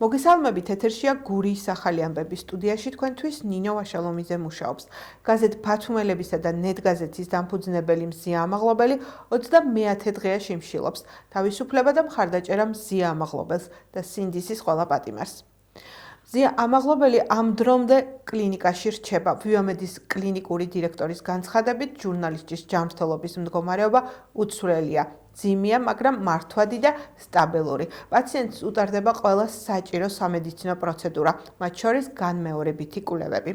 მოგესალმებით, ეთერშია გურიის ახალი ამბების სტუდიაში თქვენთვის ნინო ვაშალომიძე მუშაობს. გაზეთ ბათუმელებისა და ნეტგაზეთის დამფუძნებელი მზია ამაღლობელი 21 დღეა შიმშილობს თავისუფლება და მხარდაჭერა მზია ამაღლობელს და სინდისის ყველა პატიმარს. მზია ამაღლობელი ამ დრომდე კლინიკაში რჩება. ვიომედის კლინიკური დირექტორის განცხადებით, ჟურნალისტის ჯანმრთელობის მდგომარეობა უცვლელია. ძიმია, მაგრამ მართვადი და სტაბილური. პაციენტს უტარდება ყველა საჭირო სამედიცინო პროცედურა, მათ შორის განმეორებითი კვლევები.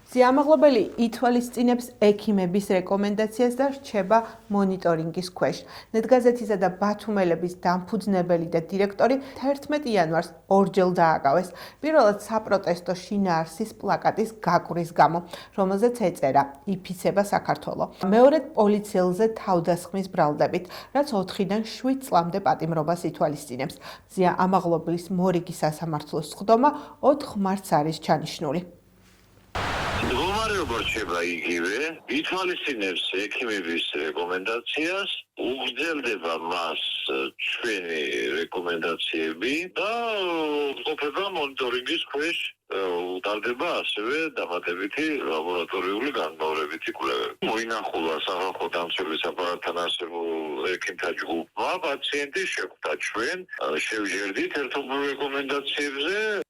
მზია ამაღლობელი ითვალისწინებს ექიმების რეკომენდაციას და რჩება მონიტორინგის ქვეშ. ნეტგაზეთისა და ბათუმელების დამფუძნებელი და დირექტორი 11 იანვარს ორჯერ დააკავეს. პირველად საპროტესტო შინაარსის პლაკატის გაკვრის გამო, რომელზეც ეწერა „იფიცება საქართველო“. მეორედ პოლიციელზე თავდასხმის ბრალდებით, რაც 4-დან 7 წლამდე პატიმრობას ითვალისწინებს. მზია ამაღლობლის მორიგი სასამართლოს სხდომა 4 მარტს არის ჩანიშნული. მდგომარეობა რჩება იგივე, ითვალისწინებს ექიმების რეკომენდაციას, უგრძელდება მას ჩვენი რეკომენდაციები და ყოფება მონიტორინგის ქვეშ, უტარდება ასევე დამატებითი ლაბორატორიული განმეორებითი კვლევები. მოინახულა სახალხო დამცველის აპარატთან არსებულ ექიმთა ჯგუფმა პაციენტის შეხვდა ჩვენ, შევჯერდით ერთობლივ რეკომენდაციებზე.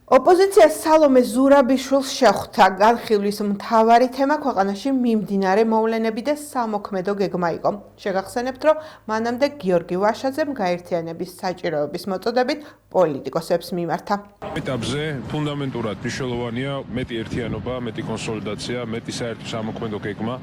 ოპოზიცია სალომე ზურაბიშვილს შეხვდა. განხილვის მთავარი თემა ქვეყანაში მიმდინარე მოვლენები და სამოქმედო გეგმა იყო. შეგახსენებთ, რომ მანამდე გიორგი ვაშაძემ გაერთიანების საჭიროების მოწოდებით პოლიტიკოსებს მიმართა. ეტაპზე ფუნდამენტურად მნიშვნელოვანია მეტი ერთიანობა, მეტი კონსოლიდაცია, მეტი საერთო სამოქმედო გეგმა.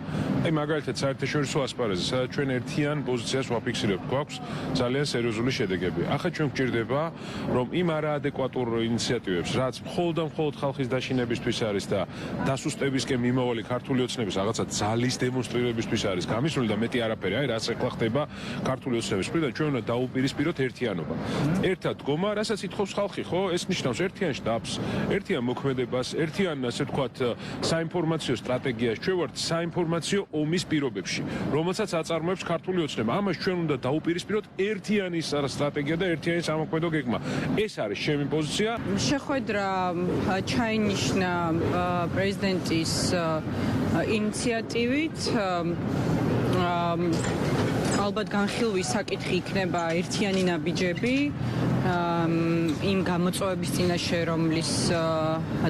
მაგალითად საერთაშორისო ასპარეზზე, სადაც ჩვენ ერთიან პოზიციას ვაფიქსირებთ, გვაქვს ძალიან სერიოზული შედეგები. ახლა ჩვენ გვჭირდება, რომ იმ არაადეკვატურ ინიციატივებს, რაც მხოლოდ ხალხის დაშინებისთვის არის და დასუსტებისკენ მიმავალი ქართული ოცნების რაღაცა ძალის დემონსტრირებისთვის არის გამისული და მეტი არაფერი, რაც ეხლა ხდება ქართული ოცნების მხრიდან, ჩვენ უნდა დაუპირისპიროთ ერთიანობა. ერთად დგომა, რასაც ითხოვს ხალხი, ხო? ეს ნიშნავს ერთიან შტაბს, ერთიან მოქმედებას, ერთიან, ასე ვთქვათ, საინფორმაციო სტრატეგიას. ჩვენ ვართ საინფორმაციო ომის პირობებში, რომელსაც აწარმოებს ქართული ოცნება. ამას ჩვენ უნდა დაუპირისპიროთ ერთიანი სტრატეგია და ერთიანი სამოქმედო გეგმა. ეს არის ჩემი პოზიცია. შეხვედრა ჩაინიშნა პრეზიდენტის ინიციატივით. ალბათ განხილვის საკითხი იქნება ერთიანი ნაბიჯები იმ გამოწვევების წინაშე, რომლის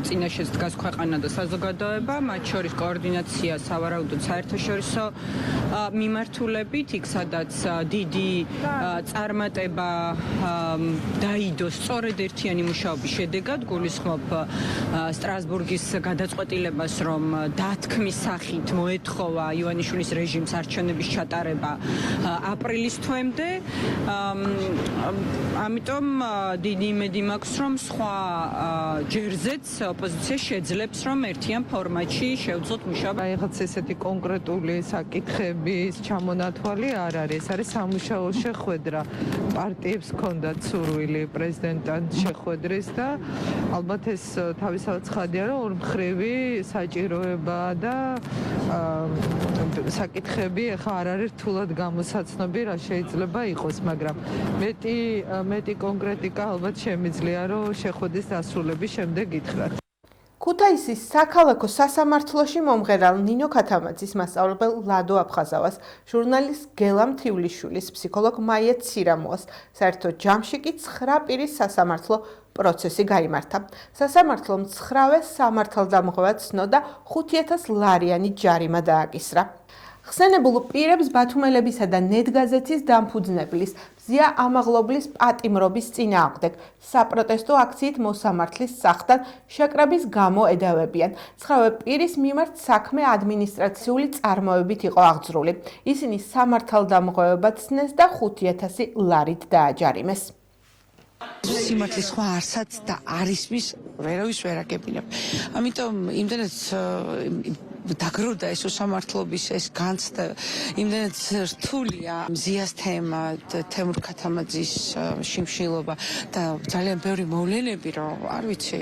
წინაშეც დგას ქვეყანა და საზოგადოება, მათ შორის კოორდინაცია სავარაუდოდ საერთაშორისო მიმართულებით, იქ სადაც დიდი წარმატება დაიდოს სწორედ ერთიანი მუშაობის შედეგად. გულისხმობ სტრასბურგის გადაწყვეტილებას, რომ დათქმის სახით მოეთხოვა ივანიშვილის რეჟიმს არჩევნების ჩატარება აპრილის თვემდე. ამიტომ დიდი იმედი მაქვს, რომ სხვა ჯერზეც ოპოზიცია შეძლებს, რომ ერთიან ფორმატში შევძლოთ მუშაობა. რაღაც ესეთი კონკრეტული საკითხების ჩამონათვალი არ არის. ეს არის სამუშაო შეხვედრა. პარტიებს ჰქონდათ სურვილი პრეზიდენტთან შეხვედრის და ალბათ ეს თავისთავად ცხადია, რომ ორმხრივი საჭიროება და საკითხები ახლა არ არის რთულად გამოსაცნობი, რა შეიძლება იყოს, მაგრამ მეტი კონკრეტიკა ალბათ შემიძლია, რომ შეხვედრის დასრულების შემდეგ გითხრათ. ქუთაისის საქალაქო სასამართლოში მომღერალ ნინო ქათამაძის მასწავლებელ ლადო აფხაზავას, ჟურნალისტ გელა მთივლიშვილის, ფსიქოლოგ მაია ცირამოას, საერთო ჯამში კი 9 პირის სასამართლო პროცესი გაიმართა. სასამართლომ 9-ვე სამართალდამღვევად ცნო და 5,000 ლარიანი ჯარიმა დააკისრა. ხსენებულ პირებს ბათუმელებისა და ნეტგაზეთის დამფუძნებლის მზია ამაღლობლის პატიმრობის წინააღმდეგ საპროტესტო აქციით მოსამართლის სახლთან შეკრების გამო ედავებიან. 9-ვე პირის მიმართ საქმე ადმინისტრაციული წარმოებით იყო აღძრული. ისინი სამართალდამღვევად ცნეს და 5,000 ლარით დააჯარიმეს. სიმართლის სხვა არსად და არისმის ვერავის ვერ აგებინებ. ამიტომ იმდენად დაგროვდა ეს უსამართლობის ეს განცდა იმდენად რთულია მზიას თემა თემურ ქათამაძის შიმშილობა და ძალიან ბევრი მოვლენები რომ არ ვიცი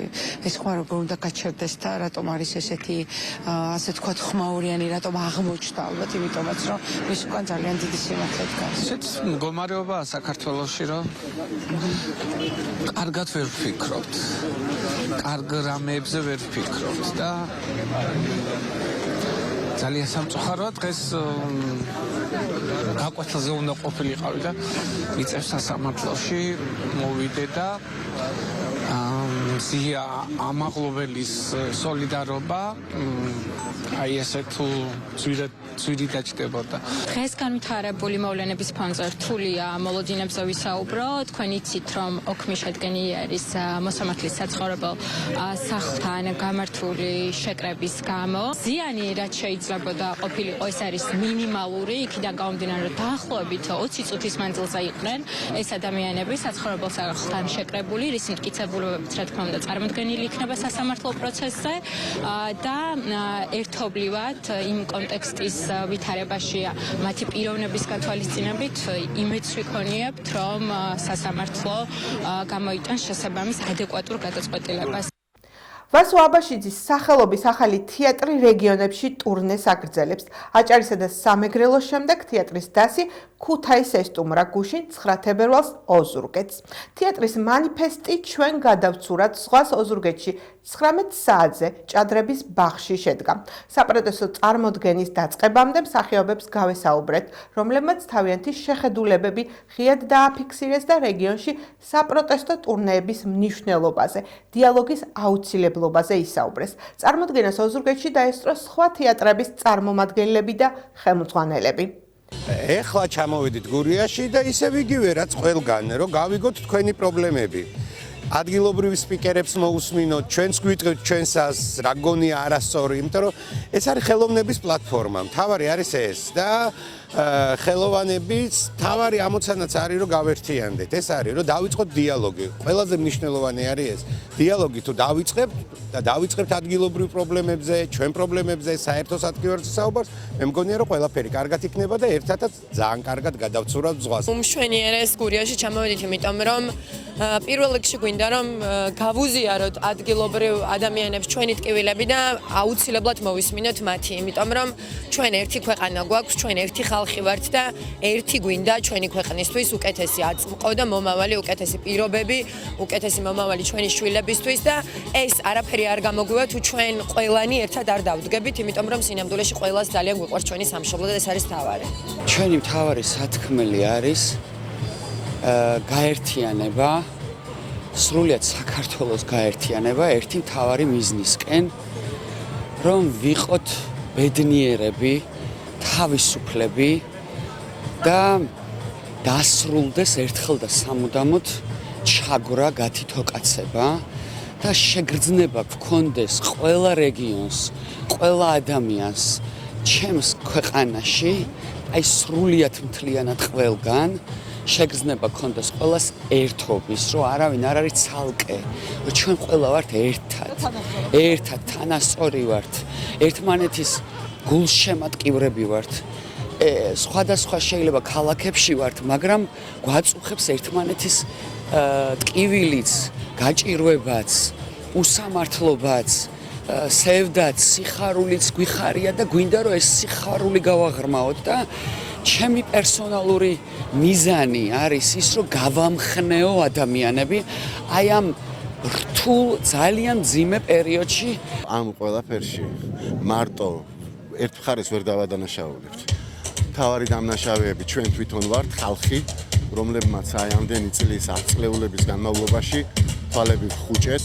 ეს ხوار როგორ უნდა გაჩერდეს და რატომ არის ესეთი ასე თქვა ხმაურიანი რატომ აღმოჩნდა ალბათ იმიტომაც რომ ის უკან ძალიან დიდი სიმართლე დგას ესეც მდგომარეობაა საქართველოში რომ კარგად ვერ ვფიქრობთ კარგ რამეებზე ვერ ვფიქრობთ და ძალიან სამწუხაროა დღეს გაკვეთილზე უნდა ყოფილიყავი და მიწევს სასამართლოში მოვიდე და მზია ამაღლობელის სოლიდარობა აი ესე თუ ძვირი დაჭდებოდა. დღეს განვითარებული მოვლენების ფონზე რთულია მოლოდინებზე ვისაუბრო. თქვენ იცით რომ ოქმი შედგენილი არის მოსამართლის საცხოვრებელ სახლთან გამართული შეკრების გამო. ზიანი რაც შეიძლებოდა ყოფილიყო ეს არის მინიმალური, იქიდან გამომდინარე რომ დაახლოებით 20 წუთის მანძილზე იყვნენ ეს ადამიანები საცხოვრებელ სახლთან შეკრებული, რის მტკიცებულებებით რა თქმა უნდა წარმოდგენილი იქნება სასამართლო პროცესზე და ერთობლივად იმ კონტექსტის ვითარებაშია მათი პიროვნების გათვალისწინებით იმედს ვიქონიებთ რომ სასამართლო გამოიტანს შესაბამის ადეკვატურ გადაწყვეტილებას. ვასო აბაშიძის სახელობის ახალი თეატრი რეგიონებში ტურნეს აგრძელებს. აჭარისა და სამეგრელოს შემდეგ თეატრის დასი ქუთაის ესტუმრა გუშინ 9 თებერვალს ოზურგეთს. თეატრის მანიფესტი ჩვენ გადავცურათ ზღვას ოზურგეთში 19 საათზე ჭადრების ბაღში შედგა. საპროტესტო წარმოდგენის დაწყებამდე მსახიობებს გავესაუბრეთ, რომლებმაც თავიანთი შეხედულებები ღიად დააფიქსირეს და რეგიონში საპროტესტო ტურნეების მნიშვნელობაზე, დიალოგის აუცილებლობაზე ისაუბრეს. წარმოდგენას ოზურგეთში დაესწრო სხვა თეატრების წარმომადგენლები და ხელმძღვანელები. ეხლა ჩამოვედით გურიაში და ისევ იგივე რაც ყველგან, რომ გავიგოთ თქვენი პრობლემები. ადგილობრივი სპიკერებს მოусმინოთ, ჩვენს გვიტყვით ჩვენსას, რა გონია არასწორი, იმიტომ რომ ეს არის ხელოვნების პლატფორმა. მთავარი არის ეს და ხელოვანების მთავარი ამოცანაც არის რომ გავერთიანდეთ. ეს არის რომ დავიწყოთ დიალოგი. ყველაზე მნიშვნელოვანი არის ეს. დიალოგი თუ დავიწყებთ და დავიწყებთ ადგილობრივ პრობლემებზე, ჩვენ პრობლემებზე, საერთო სადგურზე საუბარს, მე მგონია რომ ყველაფერი კარგად იქნება და ერთადაც ძალიან კარგად გადავცურავთ ზღვას. უმშვენიერეს გურიაში ჩამოვედით, იმიტომ რომ პირველ რიგში გვინდა რომ გავუზიაროთ ადგილობრივ ადამიანებს ჩვენი ტკივილები და აუცილებლად მოვისმინოთ მათი, იმიტომ რომ ჩვენ ერთი ქვეყანა გვაქვს, ჩვენ ერთი ხალხი ვართ და ერთი გვინდა ჩვენი ქვეყნისთვის უკეთესი აწმყო და მომავალი, უკეთესი პირობები, უკეთესი მომავალი ჩვენი შვილებისთვის და ეს არაფერი არ გამოგვივა თუ ჩვენ ყველანი ერთად არ დავდგებით, იმიტომ რომ სინამდვილეში ყველას ძალიან გვიყვარს ჩვენი სამშობლო და ეს არის თავარი. ჩვენი მთავარი სათქმელი არის გაერთიანება, სრულიად საქართველოს გაერთიანება ერთი მთავარი მიზნისკენ, რომ ვიყოთ ბედნიერები, თავისუფლები და დასრულდეს ერთხელ და სამუდამოდ ჩაგვრა, გათითოკაცება და შეგრძნება გქონდეს ყველა რეგიონს, ყველა ადამიანს ჩემს ქვეყანაში, აი სრულიად მთლიანად ყველგან შეგრძნება გქონდეს ყველას ერთობის, რომ არავინ არ არის ცალკე, რომ ჩვენ ყველა ვართ ერთად თანასწორი ვართ, ერთმანეთის გულშემატკივრები ვართ. სხვადასხვა შეიძლება ქალაქებში ვართ, მაგრამ გვაწუხებს ერთმანეთის ტკივილიც, გაჭირვებაც, უსამართლობაც, სევდაც, სიხარულიც გვიხარია და გვინდა რომ ეს სიხარული გავაღრმაოთ და ჩემი პერსონალური მიზანი არის ის, რომ გავამხნეო ადამიანები აი ამ რთულ, ძალიან მძიმე პერიოდში. ამ ყველაფერში მარტო ერთ მხარეს ვერ დავადანაშაულებთ. მთავარი დამნაშავეები ჩვენ თვითონ ვართ, ხალხი, რომლებმაც აი ამდენი წლის ათწლეულების განმავლობაში თვალები ვხუჭეთ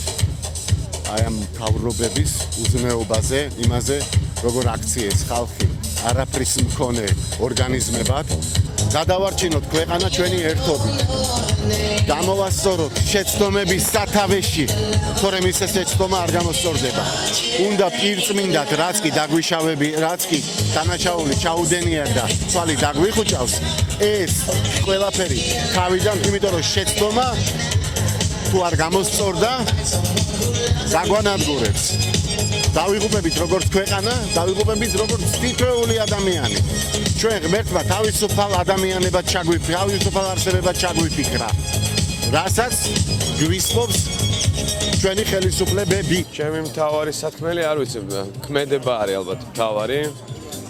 აი ამ მთავრობების უზნეობაზე, იმაზე, როგორ აქციეს ხალხი არაფრის მქონე ორგანიზმებად. გადავარჩინოთ ქვეყანა ჩვენი ერთობით. გამოვასწოროთ შეცდომების სათავეში, თორემ ის შეცდომა არ გამოსწორდება. უნდა პირწმინდად, რაც კი დაგვიშავები, რაც კი დანაშაული ჩაუდენია და თვალი დაგვიხუჭავს, ეს ყველაფერი თავიდან, იმიტომ რომ შეცდომა თუ არ გამოსწორდა, გაგვანადგურებს. დავიღუპებით როგორც ქვეყანა, დავიღუპებით როგორც თითოეული ადამიანი. ჩვენ ღმერთმა თავისუფალ ადამიანებად თავისუფალ არსებებად ჩაგვიფიქრა. რასაც გვისწობს ჩვენი ხელისუფლებები. ჩემი მთავარი სათქმელი არ ვიცი, ქმედება არის ალბათ მთავარი,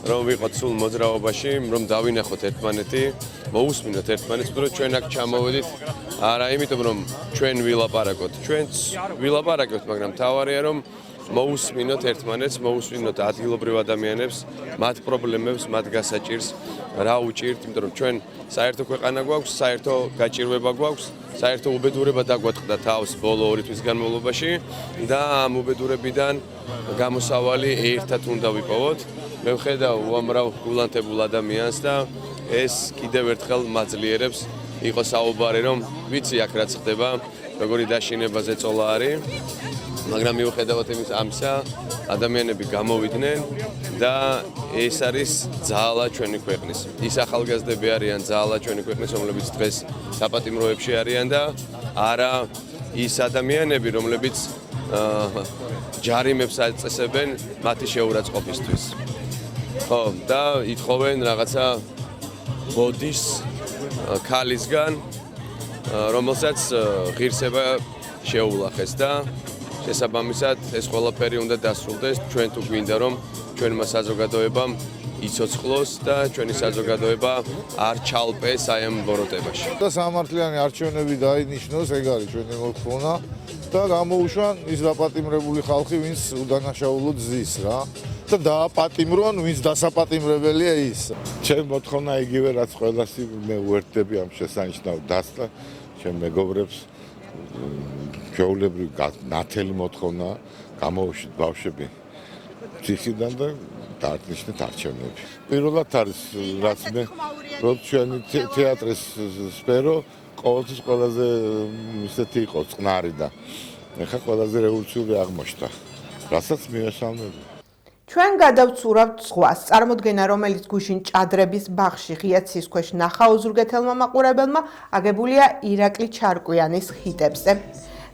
რომ ვიყოთ სულ მოძრაობაში, რომ დავინახოთ ერთმანეთი, მოусმინოთ ერთმანეთს, რომ ჩვენ აქ ჩამოვედით, არა იმიტომ რომ ჩვენ ვილაპარაკოთ, ჩვენც ვილაპარაკებთ, მაგრამ მთავარია რომ მოусმინოთ ერთმანეთს, მოусმინოთ ადგილობრივ ადამიანებს, მათ პრობლემებს, მათ გასაჭირს, რა უჭირთ, იმიტომ რომ ჩვენ საერთო ქვეყანა გვაქვს, საერთო გაჭირვება გვაქვს, საერთო უბედურება დაგვატყდა თავს ბოლო 2 თვის განმავლობაში და ამ უბედურებიდან გამოსავალი ერთად უნდა ვიპოვოთ. მე ვხედავ უამრავ გულანთებულ ადამიანს და ეს კიდევ ერთხელ მაძლიერებს იყო საუბარი, რომ ვიცი აქ რაც ხდება, როგორი დაშინება ზეწოლა არის, მაგრამ მიუხედავად ამისა, ადამიანები გამოვიდნენ და ეს არის ძალა ჩვენი ქვეყნის. ის ახალგაზრდები არიან ძალა ჩვენი ქვეყნის, რომლებიც დღეს საპატიმროებში არიან და არა ის ადამიანები, რომლებიც ჯარიმებს აწესებენ მათი შეურაცხყოფისთვის. ხო, და ითხოვენ რაღაცა ბოდის ქალისგან, რომელსაც ღირსება შეულახეს და შესაბამისად ეს ყველაფერი უნდა დასრულდეს. ჩვენ თუ გვინდა რომ ჩვენმა საზოგადოებამ იცოცხლოს და ჩვენი საზოგადოება არ ჩალპეს აი ამ ბოროტებაში. და სამართლიანი არჩევნები დაინიშნოს, ეგ არის ჩვენი მოთხოვნა და გამოუშვან ის დაპატიმრებული ხალხი, ვინც უდანაშაულოდ ზის რა. და დააპატიმრონ, ვინც დასაპატიმრებელია ის. ჩემ მოთხოვნა იგივე რაც ყველასი მე უერთდები ამ შესანიშნავ დასწრა, ჩემ მეგობრებს ჩვეულებრივ ნათელი მოთხოვნა გამოვუშვით ბავშვები ციხიდან და დაარჩინეთ არჩევნები. პირველად არის რაც მე რომ ჩვენი თეატრის სფერო ყოველთვის ყველაზე ისეთი იყო წყნარი და ეხლა ყველაზე რევოლუციური აღმოჩნდა, რასაც მიესალმები. ჩვენ გადავცურავთ ზღვას. წარმოდგენა, რომელიც გუშინ ჭადრების ბაღში ღია ცის ქვეშ ნახა ოზურგეთელმა მაყურებელმა, აგებულია ირაკლი ჩარკვიანის ჰიტებზე.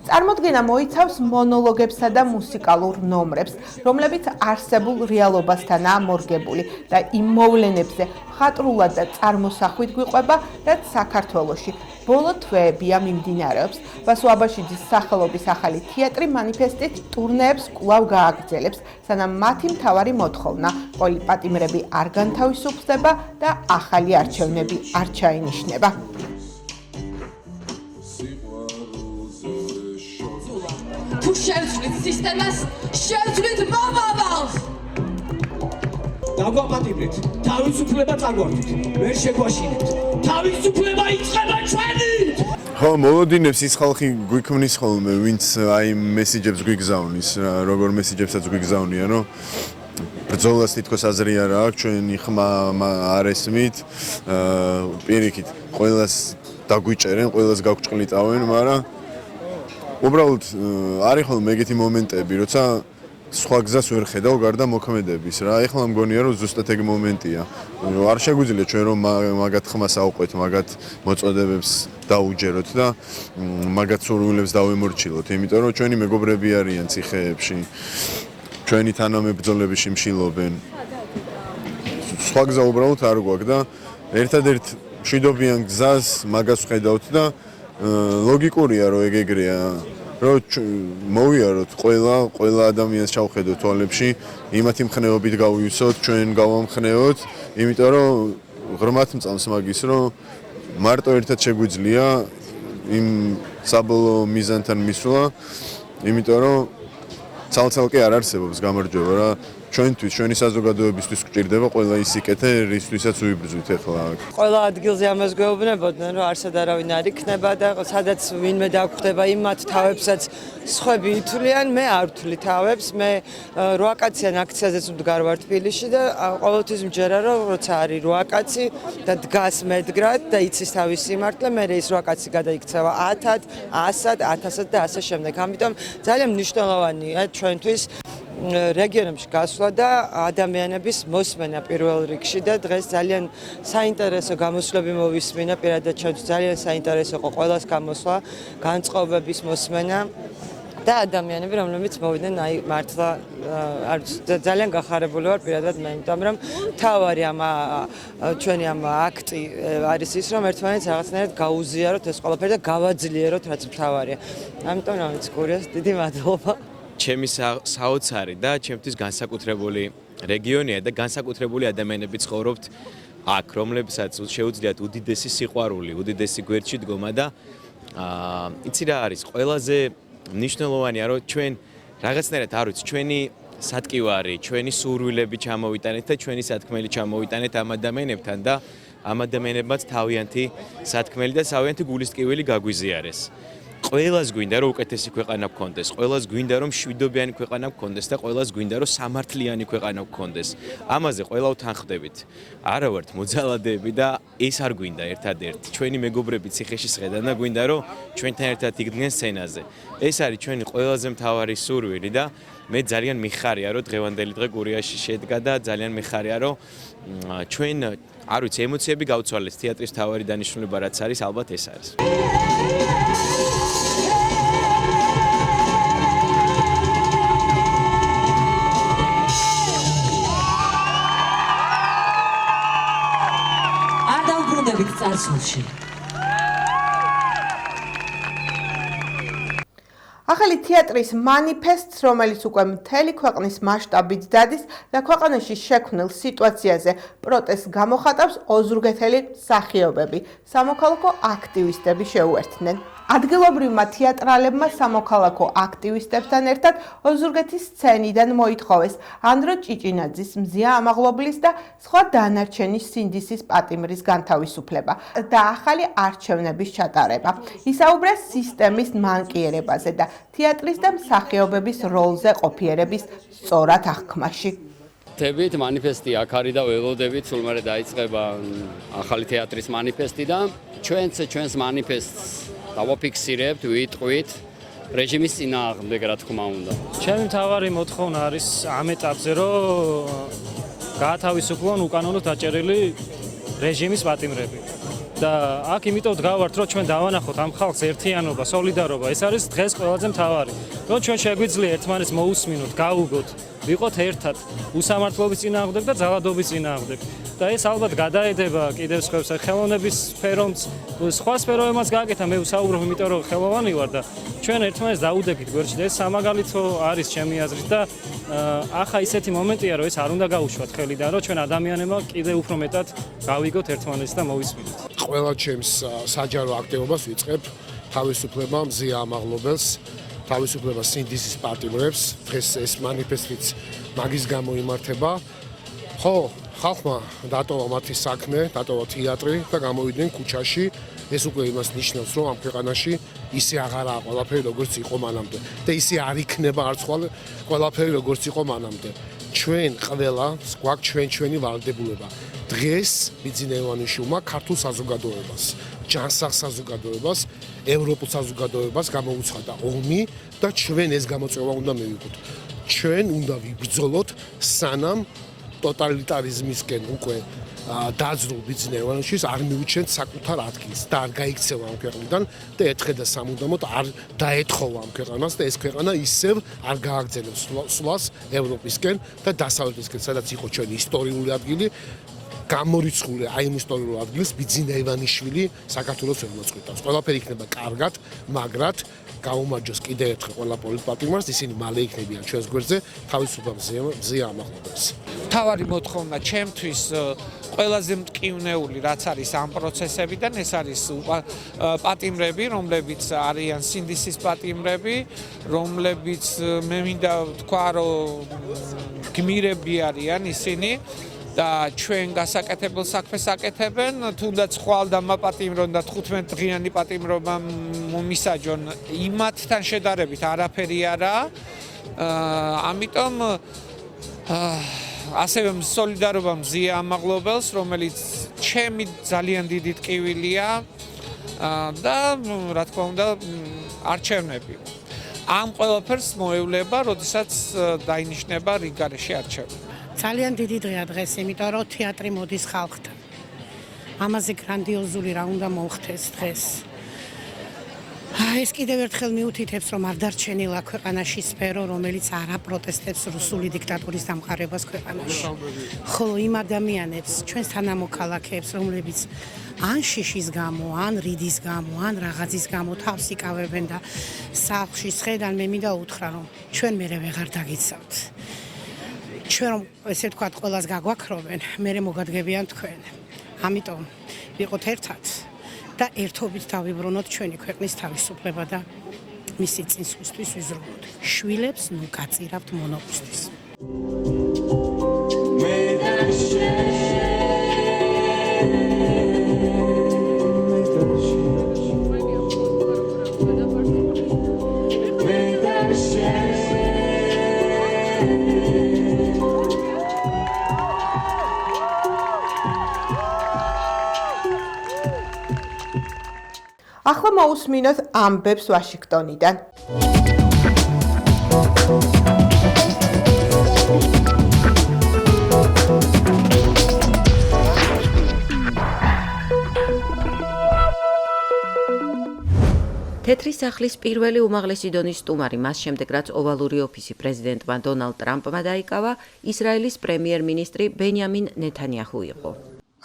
წარმოდგენა მოიცავს მონოლოგებსა და მუსიკალურ ნომრებს, რომლებიც არსებულ რეალობასთანაა მორგებული და იმ მოვლენებზე მხატვრულად და წარმოსახვით გვიყვება, რაც საქართველოში ბოლო თვეებია მიმდინარეობს. ვასო აბაშიძის სახელობის ახალი თეატრი მანიფესტით ტურნეებს კვლავ გააგრძელებს, სანამ მათი მთავარი მოთხოვნა პოლიტპატიმრები არ განთავისუფლდება და ახალი არჩევნები არ ჩაინიშნება. თუ შევცვლით სისტემას, შევცვლით მომავალს. დაგვაპატიმრეთ, თავისუფლება წაგვართით, ვერ შეგვაშინებთ. თავისუფლება იწყება ჩვენით. ხო, მოლოდინებს ის ხალხი გვიქმნის ხოლმე, ვინც აი მესიჯებს გვიგზავნის, როგორ მესიჯებსაც გვიგზავნიან, რომ ბრძოლას თითქოს აზრი არ აქვს, ჩვენი ხმა არ ესმით, პირიქით, ყველას დაგვიჭერენ, ყველას გაგვჭყლიტავენ, მაგრამ უბრალოდ არის ხოლმე ეგეთი მომენტები, როცა სხვა გზას ვერ ხედავ გარდა მოქმედების რა. ეხლა მგონია რომ ზუსტად ეგ მომენტია. არ შეგვიძლია ჩვენ რომ მაგათ ხმას ავყვეთ, მაგათ მოწოდებებს დაუჯეროთ და მაგათ სურვილებს დავემორჩილოთ, იმიტომ რომ ჩვენი მეგობრები არიან ციხეებში. ჩვენი თანამებრძოლები შიმშილობენ. სხვა გზა უბრალოდ არ გვაქვს და ერთადერთ მშვიდობიან გზას მაგას ვხედავთ და ლოგიკურია რომ ეგ ეგრეა. რომ მოვიაროთ ყველა ადამიანს ჩავხედოთ თვალებში, იმათი მხნეობით გავივსოთ, ჩვენ გავამხნევოთ, იმიტომ რომ ღრმათ მწამს მაგის, რომ მარტო ერთად შეგვიძლია იმ საბოლოო მიზანთან მისვლა, იმიტომ რომ ცალ-ცალკე არ არსებობს გამარჯვება რა. ჩვენთვის, ჩვენი საზოგადოებისთვის გვჭირდება ყველა ის სიკეთე, რისთვისაც ვიბრძვით ახლა. ყველა ადგილზე ამას გვეუბნებოდნენ, რომ არსად არავინ არ იქნება და სადაც ვინმე დაგვხვდება იმ მათ თავებსაც სხვები ითვლიან, მე არ ვთვლი თავებს, მე 8 კაციან აქციაზეც ვდგარ ვარ თბილისში და ყოველთვის მჯერა რომ როცა არის 8 კაცი და დგას მედგრად და იცის თავის სიმართლე, მე ეს 8 კაცი გადაიქცევა 1000-ად, 100-ად, 1000-ად და ასე შემდეგ. ამიტომ ძალიან მნიშვნელოვანია ჩვენთვის რეგიონებში გასვლა და ადამიანების მოსმენა პირველ რიგში და დღეს ძალიან საინტერესო გამოსვლები მოვისმინა, პირადად ჩვენთვის ძალიან საინტერესო იყო ყველას გამოსვლა, განწყობების მოსმენა და ადამიანები, რომლებიც მოვიდნენ, აი მართლა ძალიან გახარებული ვარ პირადად მე, იმიტომ რომ თავარი ამ ჩვენი ამ აქტი არის ის, რომ ერთმანეთს რაღაცნაირად გაუზიაროთ ეს ყველაფერი და გავაძლიეროთ, რაც მთავარია. ამიტომ რომელიც გურიას დიდი მადლობა. ჩემი საოცარი და ჩემთვის განსაკუთრებული რეგიონია და განსაკუთრებული ადამიანები ცხოვრობთ აქ, რომლებსაც შეუძლიათ უდიდესი სიყვარული, უდიდესი გვერდში დგომა და იცი რა არის ყველაზე მნიშვნელოვანია, რომ ჩვენ რაღაცნაირად არ ვიცი, ჩვენი სატკივარი, ჩვენი სურვილები ჩამოვიტანეთ და ჩვენი სათქმელი ჩამოვიტანეთ ამ ადამიანებთან და ამ ადამიანებმაც თავიანთი სათქმელი და თავიანთი გულისტკივილი გაგვიზიარეს. ყველას გვინდა რომ უკეთესი ქვეყანა გქონდეს, ყველას გვინდა რომ მშვიდობიანი ქვეყანა გქონდეს და ყველას გვინდა რომ სამართლიანი ქვეყანა გქონდეს. ამაზე ყველა ვთანხმდებით. არა ვართ მოძალადეები და ეს არ გვინდა ერთადერთი. ჩვენი მეგობრები ციხეში სხედან და გვინდა რომ ჩვენთან ერთად იდგნენ სცენაზე. ეს არის ჩვენი ყველაზე მთავარი სურვილი და მე ძალიან მიხარია რომ დღევანდელი დღე გურიაში შედგა და ძალიან მიხარია რომ ჩვენ არ ვიცი ემოციები გავცვალეს თეატრის მთავარი დანიშნულება რაც არის ალბათ ეს არის. წარსულში. ახალი თეატრის მანიფესტს, რომელიც უკვე მთელი ქვეყნის მასშტაბით დადის და ქვეყანაში შექმნილ სიტუაციაზე პროტესტს გამოხატავს ოზურგეთელი მსახიობები, სამოქალაქო აქტივისტები შეუერთდნენ. ადგილობრივმა თეატრალებმა სამოქალაქო აქტივისტებთან ერთად ოზურგეთის სცენიდან მოითხოვეს ანდრო ჭიჭინაძის, მზია ამაღლობლის და სხვა დანარჩენი სინდისის პატიმრის განთავისუფლება და ახალი არჩევნების ჩატარება. ისაუბრეს სისტემის მანკიერებაზე და თეატრის და მსახიობების როლზე ყოფიერების სწორად აღქმაში. თებით მანიფესტი აქ არის და ველოდებით სულ მერე დაიწყება ახალი თეატრის მანიფესტი და ჩვენს მანიფესტს დავაფიქსირებთ, ვიტყვით რეჟიმის წინააღმდეგ, რა თქმა უნდა. ჩემი მთავარი მოთხოვნა არის ამ ეტაპზე, რომ გაათავისუფლონ უკანონოდ დაჭერილი რეჟიმის პატიმრები. და აქ იმიტომ ვდგავართ, რომ ჩვენ დავანახოთ ამ ხალხს ერთიანობა, სოლიდარობა, ეს არის დღეს ყველაზე მთავარი. რომ ჩვენ შეგვიძლია ერთმანეთს მოусმინოთ, გავუგოთ, ვიყოთ ერთად უსამართლობის წინააღმდეგ და ძალადობის წინააღმდეგ. და ეს ალბათ გადაედება კიდევ სხვებს ხელოვნების სფერომც, სხვა სფეროებმაც გააკეთა, მე ვსაუბრობ, იმიტომ რომ ხელოვანი ვარ და ჩვენ ერთმანეთს დაუდექით გვერდში და ეს სამაგალითო არის ჩემი აზრით და ახლა ისეთი მომენტია, რომ ეს არ უნდა გაუშვათ ხელიდან, რომ ჩვენ ადამიანებმა კიდევ უფრო მეტად გავიგოთ ერთმანეთს და მოვისმინოთ. ყველა ჩემს საჯარო აქტივობას ვიწყებ თავისუფლება მზია ამაღლობელს, თავისუფლება სინდისის პატიმრებს, დღეს ეს მანიფესტიც მაგის გამო იმართება. ხო, ხალხმა დატოვა მათი საქმე, დატოვა თეატრი და გამოვიდნენ ქუჩაში. ეს უკვე იმას ნიშნავს, რომ ამ ქვეყანაში ისე აღარაა ყველაფერი, როგორც იყო მანამდე და ისე არ იქნება არც ყველაფერი, როგორც იყო მანამდე. ჩვენ ყველა გვაქვს ჩვენი ვალდებულება. დღეს ბიძინა ივანიშვილმა ქართულ საზოგადოებას, ჯანსაღ საზოგადოებას, ევროპულ საზოგადოებას გამოუცხადა ომი და ჩვენ ეს გამოწვევა უნდა მივიღოთ. ჩვენ უნდა ვიბრძოლოთ სანამ ტოტალიტარიზმისკენ უკვე დაძრულ ბიძინა ივანიშვილს არ მიუჩენთ საკუთარ ადგილს და არ გაიქცევა ამ ქვეყნიდან და ერთხელ და სამუდამოდ არ დაეთხოვა ამ ქვეყანას და ეს ქვეყანა ისევ არ გააგრძელებს სვლას ევროპისკენ და დასავლეთისკენ, სადაც იყო ჩვენი ისტორიული ადგილი. გამორიცხული აი ამ ისტორიულ ადგილს ბიძინა ივანიშვილი საქართველოს ველოწყვეტავს. ყველაფერი იქნება კარგად, მაგრად გაუმარჯოს კიდევ ერთხელ ყველა პოლიტპატიმარს, ისინი მალე იქნებიან ჩვენს გვერდზე თავისუფლება მზია ამაღლობელს. თავარი მოთხოვნა ჩემთვის ყველაზე მტკივნეული რაც არის ამ პროცესებიდან, ეს არის პატიმრები, რომლებიც არიან სინდისის პატიმრები, რომლებიც მე მინდა ვთქვა, რომ გმირები არიან ისინი. და ჩვენ გასაკეთებელ საქმეს აკეთებენ, თუნდაც ხვალ და მაპატიმრონ და 15 დღიანი პატიმრობა მისაჯონ, იმათთან შედარებით არაფერი არა. ამიტომ ასევე სოლიდარობა მზია ამაღლობელს, რომელიც ჩემი ძალიან დიდი ტკივილია და რა თქმა უნდა არჩევნები. ამ ყველაფერს მოევლება, როდესაც დაინიშნება რიგგარეშე არჩევნები. ძალიან დიდი დღეა დღეს, იმიტომ რომ თეატრი მოდის ხალხთან. ამაზე გრანდიოზული რა უნდა მოხდეს დღეს. ეს კიდევ ერთხელ მიუთითებს, რომ არ დარჩენილა ქვეყანაში სფერო, რომელიც არ აპროტესტებს რუსული დიქტატურის დამყარებას ქვეყანაში. ხოლო იმ ადამიანებს, ჩვენს თანამოქალაქეებს, რომლებიც ან შიშის გამო, ან რიდის გამო, ან რაღაცის გამო თავს იკავებენ და სახლში სხედან, მე მინდა უთხრა, რომ ჩვენ მერე ვეღარ დაგიცავთ. ჩვენ რომ ესე ვთქვათ, ყველას გაგვაქრობენ, მერე მოგადგებიან თქვენ. ამიტომ ვიყოთ ერთად და ერთობით დავიბრუნოთ ჩვენი ქვეყნის თავისუფლება და მისი წინსვლისთვის ვიზრუნოთ. შვილებს ნუ გაწირავთ მონოპოლისთვის. ახლა მოусმინოთ ამბებს ვაშინგტონიდან. თეთრი სახლის პირველი უმაღლესი დონის სტუმარი, მას შემდეგ რაც ოვალური ოფისი პრეზიდენტმა დონალდ ტრამპმა დაიკავა, ისრაელის პრემიერ-მინისტრი ბენიამინ ნეთანიაჰუ იყო.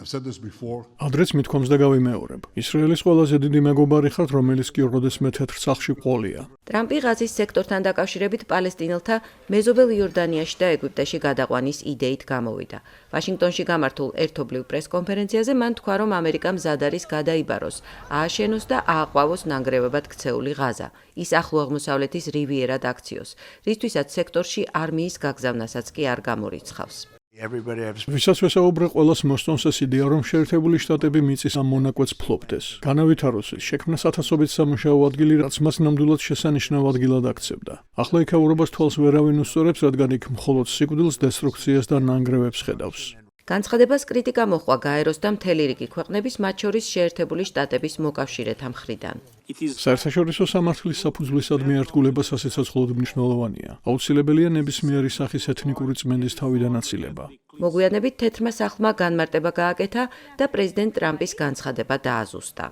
ადრეც მithქვამს და გავიმეორებ. ისრაელის ყველაზე დიდი მეგობარი ხართ, რომელიც კი როდესმე თეთრ სახლში ყოლია. ტრამპი ღაზის სექტორთან დაკავშირებით პალესტინელთა მეზობელ იორდანიაში და ეგვიპტეში გადაყვანის იდეით გამოვიდა. ვაშინგტონში გამართულ ერთობლივ პრესკონფერენციაზე მან თქვა, რომ ამერიკა მზად არის გადაიბაროს, ააშენოს და ააყვავოს ნანგრევებად ქცეული ღაზა. ის ახლო აღმოსავლეთის რივიერად აქციოს, რისთვისაც სექტორში არმიის გაგზავნასაც კი არ გამორიცხავს. ვისაც ვესაუბრე, ყველას მოსწონს ეს იდეა, რომ შეერთებული შტატები მიწის ამ მონაკვეთს ფლობდეს. განავითაროს ის შექმნა სათასობით სამუშაო ადგილი, რაც მას ნამდვილად შესანიშნავ ადგილად აქცევდა. ახლა იქაურობას თვალს ვერავინ უსწორებს, რადგან იქ მხოლოდ სიკვდილს, დესტრუქციას და ნანგრევებს ხედავს. განცხადებას კრიტიკა მოჰყვა გაეროს და მთელი რიგი ქვეყნების, მათ შორის შეერთებული შტატების მოკავშირეთა მხრიდან. საერთაშორისო სამართლის საფუძვლისადმი ერთგულება სასიცოცხლოდ მნიშვნელოვანია. აუცილებელია ნებისმიერი სახის ეთნიკური წმენდის თავიდან აცილება. მოგვიანებით თეთრმა სახლმა განმარტება გააკეთა და პრეზიდენტ ტრამპის განცხადება დააზუსტა.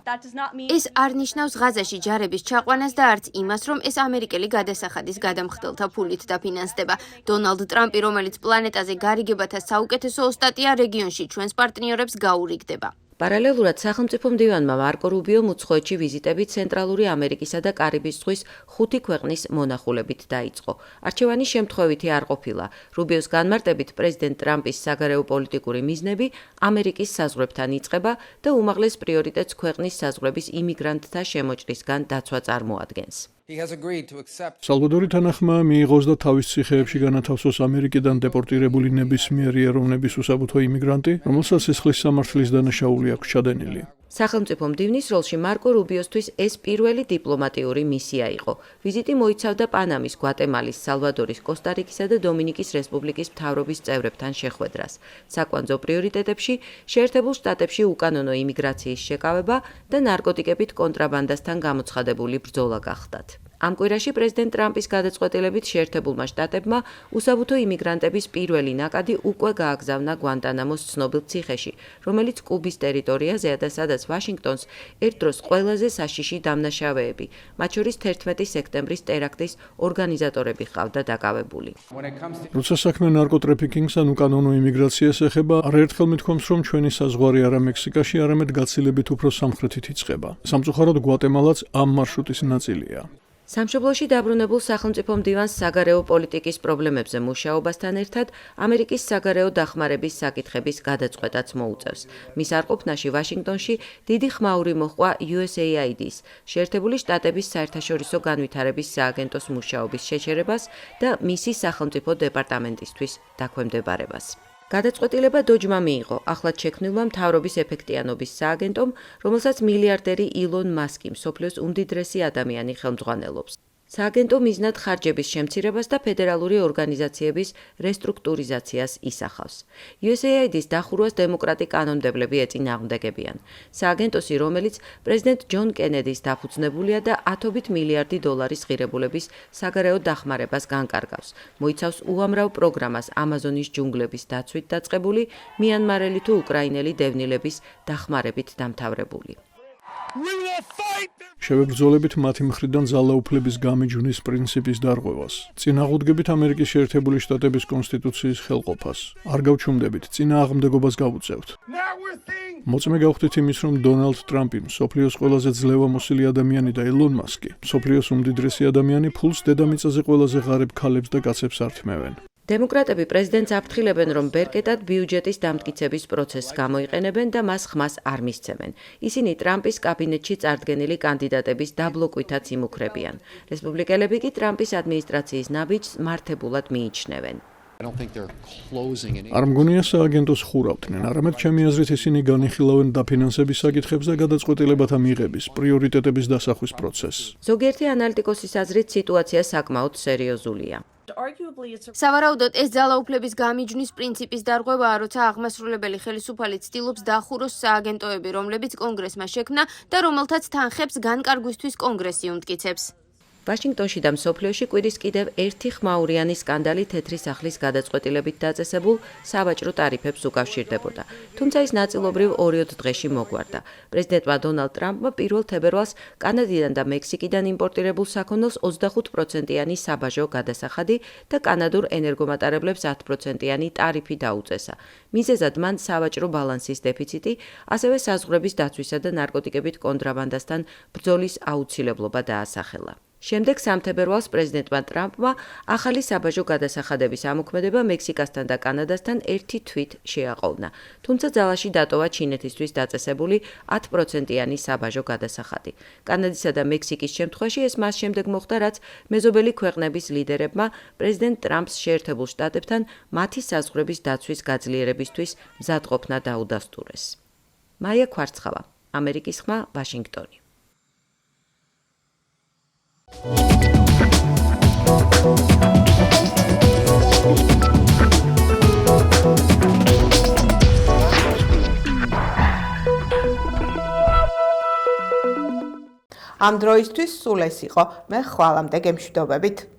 ეს არ ნიშნავს ღაზაში ჯარების ჩაყვანას და არც იმას, რომ ეს ამერიკელი გადასახადის გადამხდელთა ფულით დაფინანსდება. დონალდ ტრამპი, რომელიც პლანეტაზე გარიგებათა საუკეთესო ოსტატია, რეგიონში ჩვენს პარტნიორებს გაურიგდება. პარალელურად სახელმწიფო მდივანმა მარკო რუბიომ უცხოეთში ვიზიტები ცენტრალური ამერიკისა და კარიბის ზღვის 5 ქვეყნის მონახულებით დაიწყო. არჩევანი შემთხვევითი არ ყოფილა. რუბიოს განმარტებით პრეზიდენტ ტრამპის საგარეო პოლიტიკური მიზნები ამერიკის საზღვრებთან იწყება და უმაღლეს პრიორიტეტს ქვეყნის საზღვრების იმიგრანტთა შემოჭრისგან დაცვა წარმოადგენს. სალვადორი თანახმაა მიიღოს და თავის ციხეებში განათავსოს ამერიკიდან დეპორტირებული ნებისმიერი ეროვნების უსაბუთო იმიგრანტი, რომელსაც სისხლის სამართლის დანაშაული აქვს ჩადენილი. სახელმწიფო მდივნის როლში მარკო რუბიოსთვის ეს პირველი დიპლომატიური მისია იყო. ვიზიტი მოიცავდა პანამის, გვატემალის, სალვადორის, კოსტა-რიკისა და დომინიკის რესპუბლიკის მთავრობის წევრებთან შეხვედრას. საკვანძო პრიორიტეტებში შეერთებულ შტატებში უკანონო იმიგრაციის შეკავება და ნარკოტიკებით კონტრაბანდასთან გამოცხადებული ბრძოლა გახდათ. ამ კვირაში პრეზიდენტ ტრამპის გადაწყვეტილებით შეერთებულმა შტატებმა უსაბუთო იმიგრანტების პირველი ნაკადი უკვე გააგზავნა გვანტანამოს ცნობილ ციხეში, რომელიც კუბის ტერიტორიაზეა და სადაც ვაშინგტონს ერთ დროს ყველაზე საშიში დამნაშავეები, მათ შორის 11 სექტემბრის ტერაქტის ორგანიზატორები ჰყავდა დაკავებული. როცა საქმე ნარკოტრაფიკინგს ან უკანონო იმიგრაციას ეხება, არაერთხელ მithქვამს, რომ ჩვენი საზღვარი არა მექსიკაში, არამედ გაცილებით უფრო სამხრეთით იწყება. სამწუხაროდ გვატემალაც ამ მარშრუტის ნაწილია. სამშობლოში დაბრუნებულ სახელმწიფო მდივანს საგარეო პოლიტიკის პრობლემებზე მუშაობასთან ერთად ამერიკის საგარეო დახმარების საკითხების გადაწყვეტაც მოუწევს. მის არყოფნაში ვაშინგტონში დიდი ხმაური მოჰყვა USAID-ის, შეერთებული შტატების საერთაშორისო განვითარების სააგენტოს მუშაობის შეჩერებას და მისი სახელმწიფო დეპარტამენტისთვის დაქვემდებარებას. გადაწყვეტილება დოჯმა მიიღო, ახლად შექმნილმა მთავრობის ეფექტიანობის სააგენტომ, რომელსაც მილიარდერი ილონ მასკი, მსოფლიოს უმდიდრესი ადამიანი ხელმძღვანელობს. სააგენტო მიზნად ხარჯების შემცირებას და ფედერალური ორგანიზაციების რესტრუქტურიზაციას ისახავს. USAID-ის დახურვას დემოკრატი კანონმდებლები ეწინააღმდეგებიან. სააგენტოსი, რომელიც პრეზიდენტ ჯონ კენედის დაფუძნებულია და $10 მილიარდი ღირებულების საგარეო დახმარებას განკარგავს. მოიცავს უამრავ პროგრამას ამაზონის ჯუნგლების დაცვით დაწყებული, მიანმარელი თუ უკრაინელი დევნილების დახმარებით დამთავრებული. შევებრძოლებით მათი მხრიდან ძალაუფლების გამიჯვნის პრინციპის დარღვევას. წინააღმდეგებით ამერიკის შეერთებული შტატების კონსტიტუციის ხელყოფას. არ გავჩუმდებით, წინააღმდეგობას გავუწევთ. მოწმე გავხდით იმის, რომ დონალდ ტრამპი, მსოფლიოს ყველაზე ძლევამოსილი ადამიანი და ელონ მასკი, მსოფლიოს უმდიდრესი ადამიანი ფულს დედამიწაზე ყველაზე ღარიბ ქალებს და კაცებს ართმევენ. დემოკრატები პრეზიდენტს აფრთხილებენ, რომ ბერკეტად ბიუჯეტის დამტკიცების პროცესს გამოიყენებენ და მას ხმას არ მისცემენ. ისინი ტრამპის კაბინეტში წარდგენილი კანდიდატების დაბლოკვითაც იმუქრებიან. რესპუბლიკელები კი ტრამპის ადმინისტრაციის ნაბიჯს მართებულად მიიჩნევენ. არ მგონია სააგენტოს ხურავდნენ, არამედ ჩემი აზრით ისინი განიხილავენ დაფინანსების საკითხებს და გადაწყვეტილებათა მიღების, პრიორიტეტების დასახვის პროცესს. ზოგიერთი ანალიტიკოსის აზრით სიტუაცია საკმაოდ სერიოზულია. სავარაუდოდ ეს ძალაუფლების გამიჯვნის პრინციპის დარღვევაა, როცა აღმასრულებელი ხელისუფალი ცდილობს დახუროს სააგენტოები, რომლებიც კონგრესმა შექმნა და რომელთაც თანხებს განკარგვისთვის კონგრესი უმტკიცებს. ვაშინგტონში და მსოფლიოში კვირის კიდევ ერთი ხმაურიანი სკანდალი თეთრი სახლის გადაწყვეტილებით დაწესებულ სავაჭრო ტარიფებს უკავშირდებოდა. თუმცა ის ნაწილობრივ 2 დღეში მოგვარდა. პრეზიდენტმა დონალდ ტრამპმა 1 თებერვალს კანადიდან და მექსიკიდან იმპორტირებულ საქონელს 25%-იანი საბაჟო გადასახადი და კანადურ ენერგომატარებლებს 10%-იანი ტარიფი დაუწესა. მიზეზად მან სავაჭრო ბალანსის დეფიციტი, ასევე საზღვრების დაცვისა და ნარკოტიკებით კონტრაბანდასთან ბრძოლის აუცილებლობა დაასახელა. შემდეგ 3 თებერვალს პრეზიდენტმა ტრამპმა ახალი საბაჟო გადასახადების ამოქმედება მექსიკასთან და კანადასთან ერთი თვით შეაყოვნა. თუმცა ძალაში დატოვა ჩინეთისთვის დაწესებული 10%-იანი საბაჟო გადასახადი. კანადისა და მექსიკის შემთხვევაში ეს მას შემდეგ მოხდა, რაც მეზობელი ქვეყნების ლიდერებმა პრეზიდენტ ტრამპს შეერთებულ შტატებთან მათი საზღვრების დაცვის გაძლიერებისთვის მზადყოფნა დაუდასტურეს. მაია ქვარცხავა, ამერიკის ხმა, ვაშინგტონი. ამ დროისთვის სულ ეს იყო. მე ხვალამდე გემშვიდობებით.